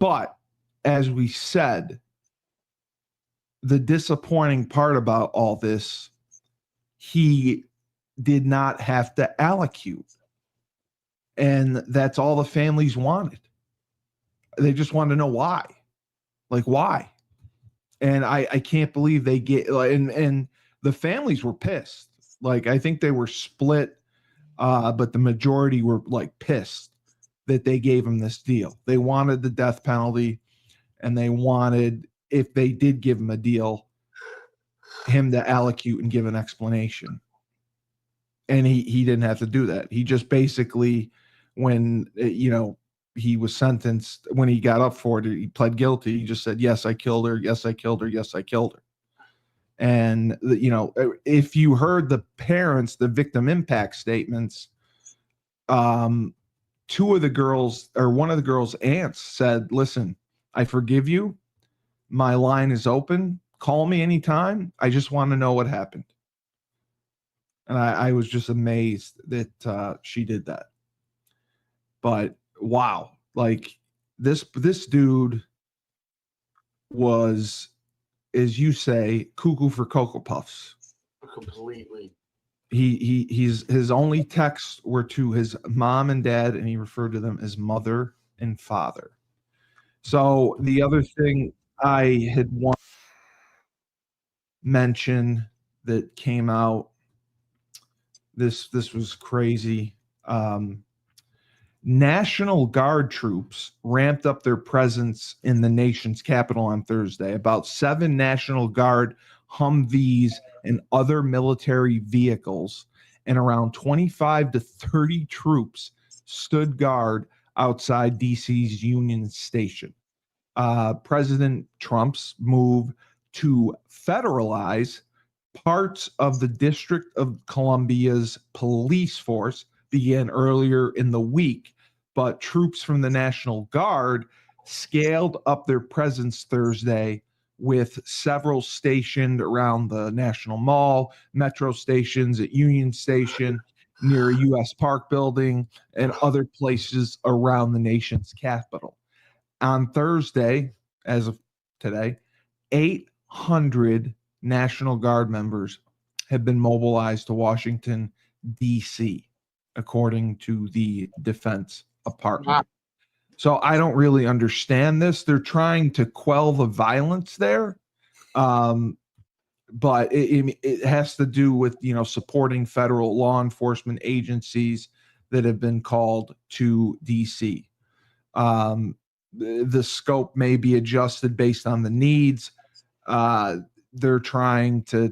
But as we said, the disappointing part about all this, he did not have to allocute. And that's all the families wanted. They just wanted to know why. Like, why? And I can't believe they get, and the families were pissed. Like, I think they were split, but the majority were like pissed that they gave him this deal. They wanted the death penalty, and they wanted, if they did give him a deal, him to allocute and give an explanation. And he didn't have to do that. He just basically, when, he was sentenced, when he got up for it, he pled guilty. He just said, yes, I killed her. Yes, I killed her. Yes, I killed her. And, if you heard the parents, the victim impact statements, two of the girls, or one of the girls' aunts said, listen, I forgive you. My line is open. Call me anytime. I just want to know what happened. And I was just amazed that she did that. But wow, like this dude was, as you say, cuckoo for Cocoa Puffs. Completely. His only texts were to his mom and dad, and he referred to them as mother and father. So the other thing I had want to mention that came out, this was crazy. National Guard troops ramped up their presence in the nation's capital on Thursday. About 7 National Guard Humvees and other military vehicles, and around 25 to 30 troops stood guard outside DC's Union Station. President Trump's move to federalize parts of the District of Columbia's police force began earlier in the week, but troops from the National Guard scaled up their presence Thursday, with several stationed around the National Mall, metro stations at Union Station, near a U.S. Park building, and other places around the nation's capital. On Thursday, as of today, 800 National Guard members have been mobilized to Washington, D.C., according to the Defense Department. Wow. So I don't really understand this. They're trying to quell the violence there, but it has to do with, supporting federal law enforcement agencies that have been called to D.C. The scope may be adjusted based on the needs. They're trying to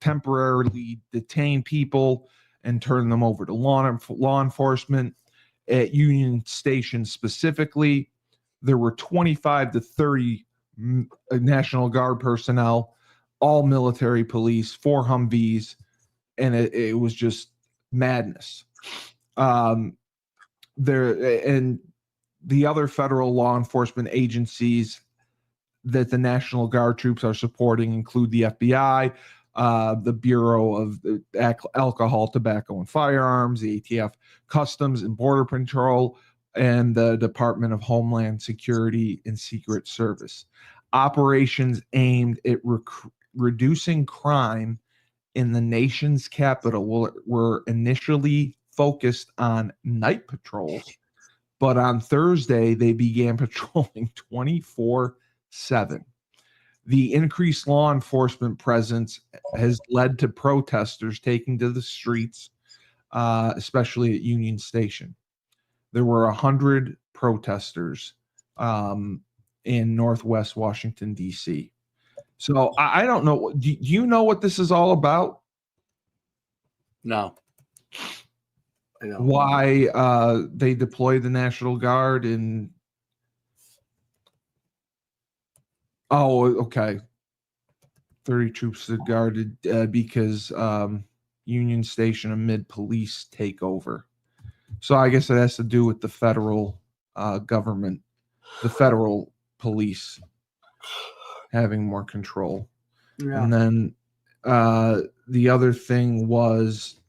temporarily detain people and turn them over to law enforcement. At Union Station specifically, there were 25 to 30 National Guard personnel, all military police, 4 Humvees, and it was just madness. And the other federal law enforcement agencies that the National Guard troops are supporting include the FBI, the Bureau of Alcohol, Tobacco, and Firearms, the ATF, Customs and Border Patrol, and the Department of Homeland Security and Secret Service. Operations aimed at reducing crime in the nation's capital were initially focused on night patrols, but on Thursday, they began patrolling 24/7. The increased law enforcement presence has led to protesters taking to the streets, especially at Union Station. There were 100 protesters in Northwest Washington, D.C. So I don't know. Do you know what this is all about? No. I don't. Why they deployed the National Guard in... Oh, okay. 30 troops guarded because Union Station amid police takeover. So I guess it has to do with the federal government, the federal police having more control. Yeah. And then the other thing was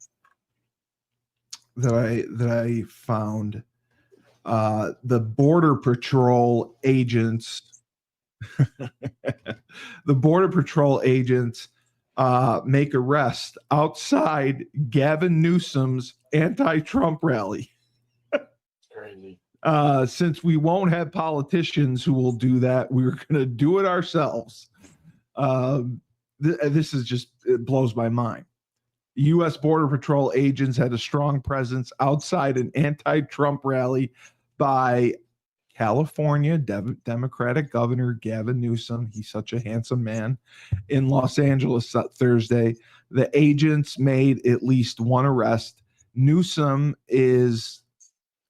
that I found the Border Patrol agents, the Border Patrol agents make arrests outside Gavin Newsom's anti-Trump rally. Crazy. Since we won't have politicians who will do that, we're going to do it ourselves. This is just, it blows my mind. U.S. Border Patrol agents had a strong presence outside an anti-Trump rally by California Democratic Governor Gavin Newsom. He's such a handsome man. In Los Angeles Thursday, the agents made at least one arrest. Newsom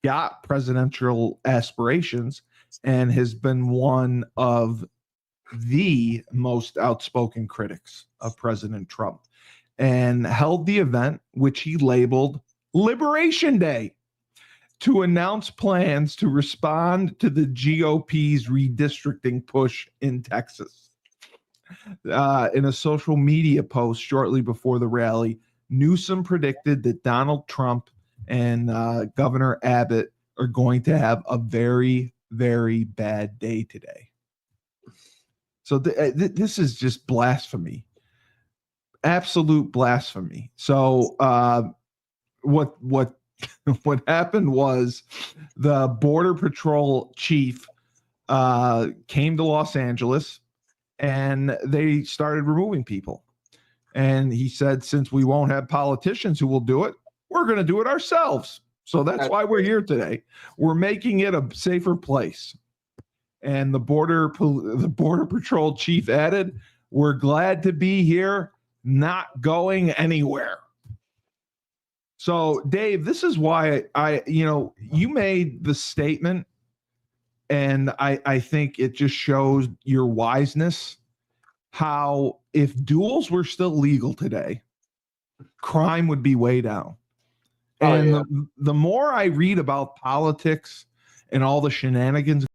got presidential aspirations and has been one of the most outspoken critics of President Trump, and held the event, which he labeled Liberation Day, to announce plans to respond to the GOP's redistricting push in Texas. In a social media post shortly before the rally, Newsom predicted that Donald Trump and Governor Abbott are going to have a very, very bad day today. So this is just blasphemy. Absolute blasphemy. So what happened was the Border Patrol chief came to Los Angeles and they started removing people. And he said, since we won't have politicians who will do it, we're going to do it ourselves. So that's why we're here today. We're making it a safer place. And the Border Patrol chief added, we're glad to be here, not going anywhere. So, Dave, this is why you made the statement, and I think it just shows your wiseness, how if duels were still legal today, crime would be way down. And the more I read about politics and all the shenanigans